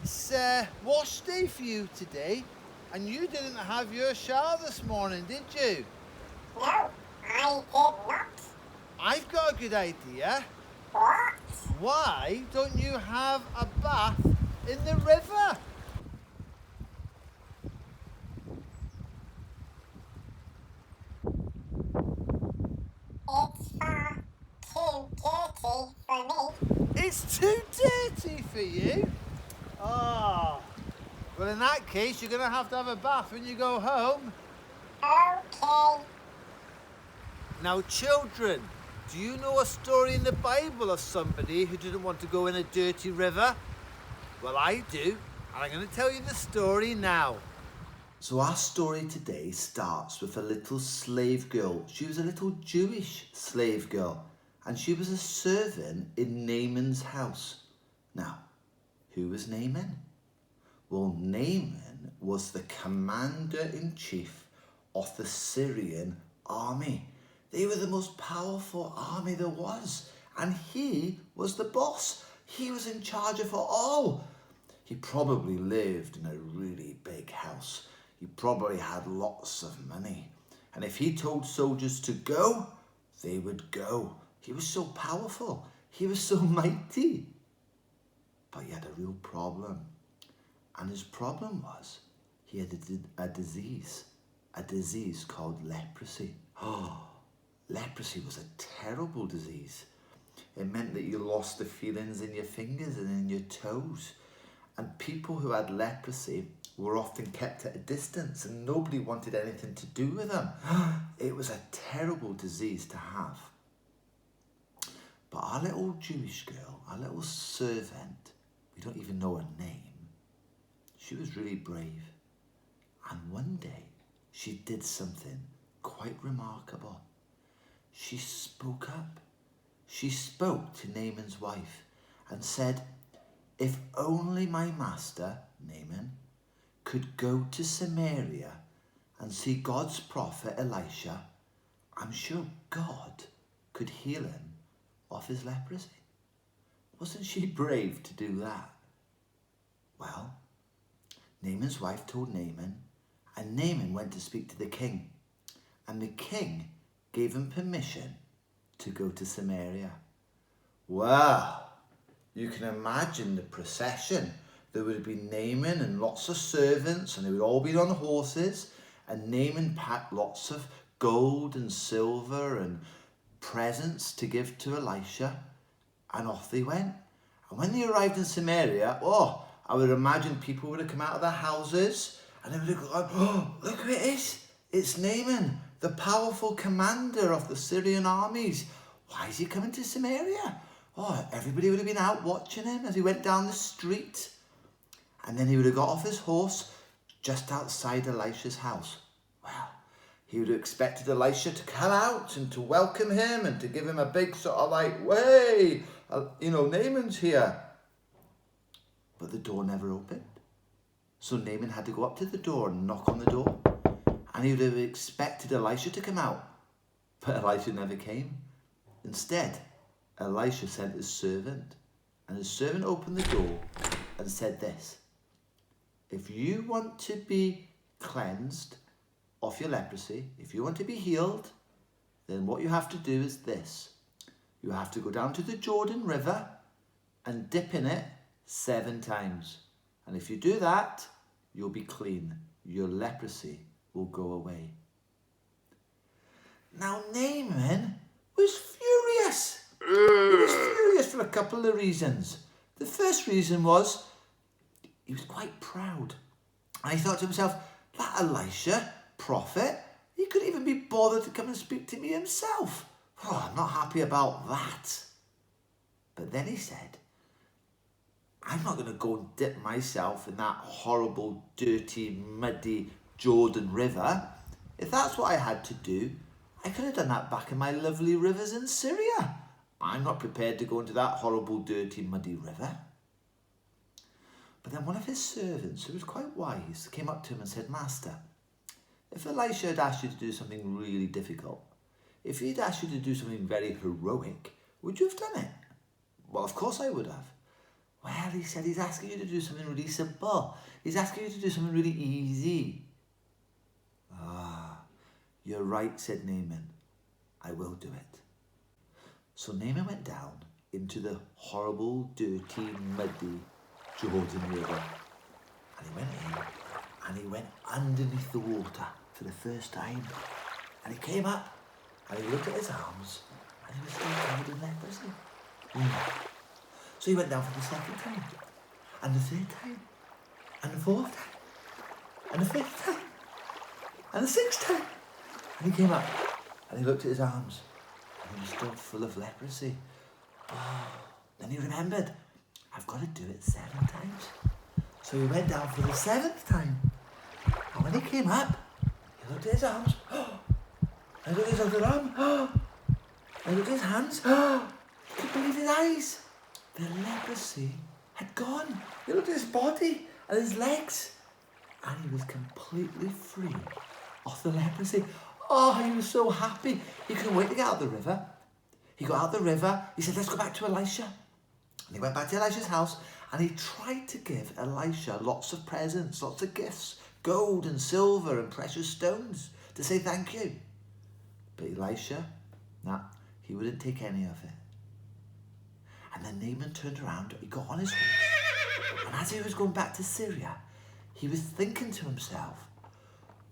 It's wash day for you today, and you didn't have your shower this morning, did you? No, I did not. I've got a good idea. What? Why don't you have a bath in the river? It's far too dirty for me. It's too dirty for you? Oh, well in that case you're going to have a bath when you go home. Okay. Now children, do you know a story in the Bible of somebody who didn't want to go in a dirty river? Well, I do, and I'm going to tell you the story now. So our story today starts with a little slave girl. She was a little Jewish slave girl, and she was a servant in Naaman's house. Now, who was Naaman? Well, Naaman was the commander-in-chief of the Syrian army. They were the most powerful army there was, and he was the boss. He was in charge of it all. He probably lived in a really big house. He probably had lots of money. And if he told soldiers to go, they would go. He was so powerful. He was so mighty. But he had a real problem. And his problem was he had a disease called leprosy. Oh, leprosy was a terrible disease. It meant that you lost the feelings in your fingers and in your toes. And people who had leprosy were often kept at a distance and nobody wanted anything to do with them. It was a terrible disease to have. But our little Jewish girl, our little servant, we don't even know her name, she was really brave. And one day she did something quite remarkable. She spoke up. She spoke to Naaman's wife and said, "If only my master, Naaman, could go to Samaria and see God's prophet Elisha, I'm sure God could heal him of his leprosy." Wasn't she brave to do that? Well, Naaman's wife told Naaman, and Naaman went to speak to the king. And the king gave him permission to go to Samaria. Well, you can imagine the procession. There would be Naaman and lots of servants, and they would all be on horses. And Naaman packed lots of gold and silver and presents to give to Elisha. And off they went. And when they arrived in Samaria, I would imagine people would have come out of their houses and they would have gone, "Oh, look who it is. It's Naaman, the powerful commander of the Syrian armies. Why is he coming to Samaria?" Everybody would have been out watching him as he went down the street. And then he would have got off his horse just outside Elisha's house. Well, he would have expected Elisha to come out and to welcome him and to give him a big sort of like, "Way, Naaman's here." But the door never opened. So Naaman had to go up to the door and knock on the door. And he would have expected Elisha to come out. But Elisha never came. Instead, Elisha sent his servant. And his servant opened the door and said this: "If you want to be cleansed of your leprosy, if you want to be healed, then what you have to do is this. You have to go down to the Jordan River and dip in it 7 times. And if you do that, you'll be clean. Your leprosy will go away." Now Naaman was furious. He was furious for a couple of reasons. The first reason was he was quite proud. And he thought to himself, that Elisha, prophet, he could even be bothered to come and speak to me himself. I'm not happy about that. But then he said, I'm not going to go and dip myself in that horrible, dirty, muddy Jordan River. If that's what I had to do, I could have done that back in my lovely rivers in Syria. I'm not prepared to go into that horrible, dirty, muddy river. But then one of his servants, who was quite wise, came up to him and said, "Master, if Elisha had asked you to do something really difficult, if he'd asked you to do something very heroic, would you have done it?" "Well, of course I would have." Well, he said he's asking you to do something really simple. He's asking you to do something really easy. Ah, you're right, said Naaman. I will do it. So Naaman went down into the horrible, dirty, muddy Jordan River. And he went in and he went underneath the water for the first time. And he came up and he looked at his arms and he was still covered in leprosy. So he went down for the second time, and the third time, and the fourth time, and the fifth time, and the sixth time. And he came up and he looked at his arms and he was still full of leprosy. Oh, then he remembered, I've got to do it 7 times. So he went down for the 7th time. And when he came up, he looked at his arms. Oh, and he looked at his other arm. Oh, and he looked at his hands. Oh, he couldn't believe his eyes. The leprosy had gone. He looked at his body and his legs. And he was completely free of the leprosy. Oh, he was so happy. He couldn't wait to get out of the river. He got out of the river. He said, let's go back to Elisha. And he went back to Elisha's house and he tried to give Elisha lots of presents, lots of gifts, gold and silver and precious stones to say thank you. But Elisha, he wouldn't take any of it. And then Naaman turned around, he got on his horse. And as he was going back to Syria, he was thinking to himself,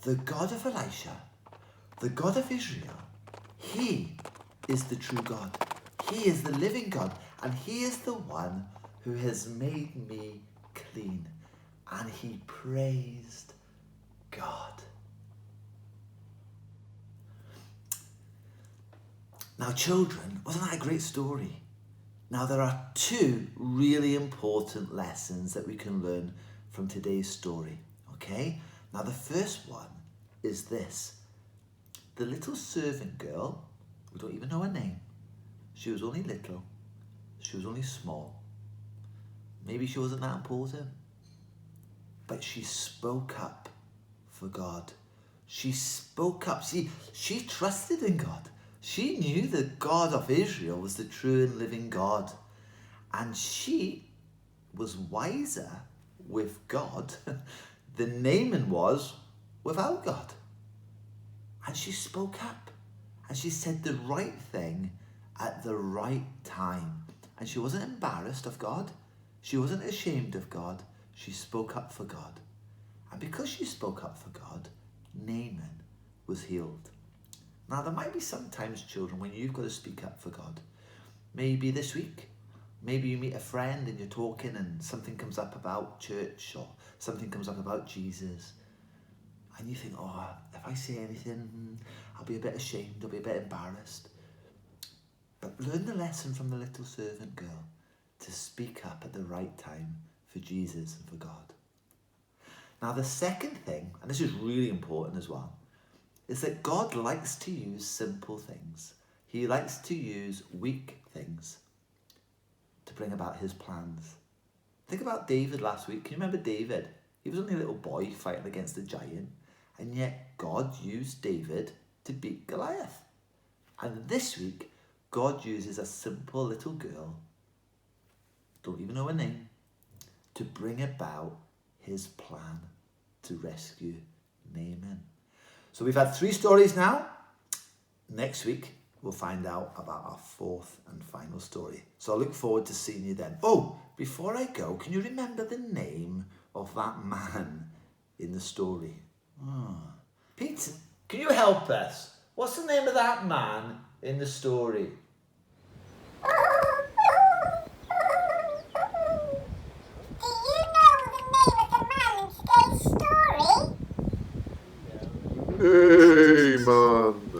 the God of Elisha, the God of Israel, he is the true God. He is the living God. And he is the one who has made me clean. And he praised God. Now, children, wasn't that a great story? Now, there are 2 really important lessons that we can learn from today's story, okay? Now, the first one is this. The little servant girl, we don't even know her name, she was only little, she was only small. Maybe she wasn't that important, but she spoke up for God. She spoke up. See, she trusted in God. She knew the God of Israel was the true and living God. And she was wiser with God than Naaman was without God. And she spoke up. And she said the right thing at the right time. And she wasn't embarrassed of God. She wasn't ashamed of God. She spoke up for God. And because she spoke up for God, Naaman was healed. Now, there might be sometimes, children, when you've got to speak up for God. Maybe this week. Maybe you meet a friend and you're talking and something comes up about church or something comes up about Jesus. And you think, oh, if I say anything, I'll be a bit ashamed, I'll be a bit embarrassed. But learn the lesson from the little servant girl to speak up at the right time for Jesus and for God. Now, the second thing, and this is really important as well, is that God likes to use simple things. He likes to use weak things to bring about his plans. Think about David last week. Can you remember David? He was only a little boy fighting against a giant, and yet God used David to beat Goliath. And this week, God uses a simple little girl, don't even know her name, to bring about his plan to rescue Naaman. So we've had 3 stories now. Next week, we'll find out about our 4th and final story. So I look forward to seeing you then. Oh, before I go, can you remember the name of that man in the story? Pete, can you help us? What's the name of that man in the story? Do you know the name of the man in today's story? Naaman.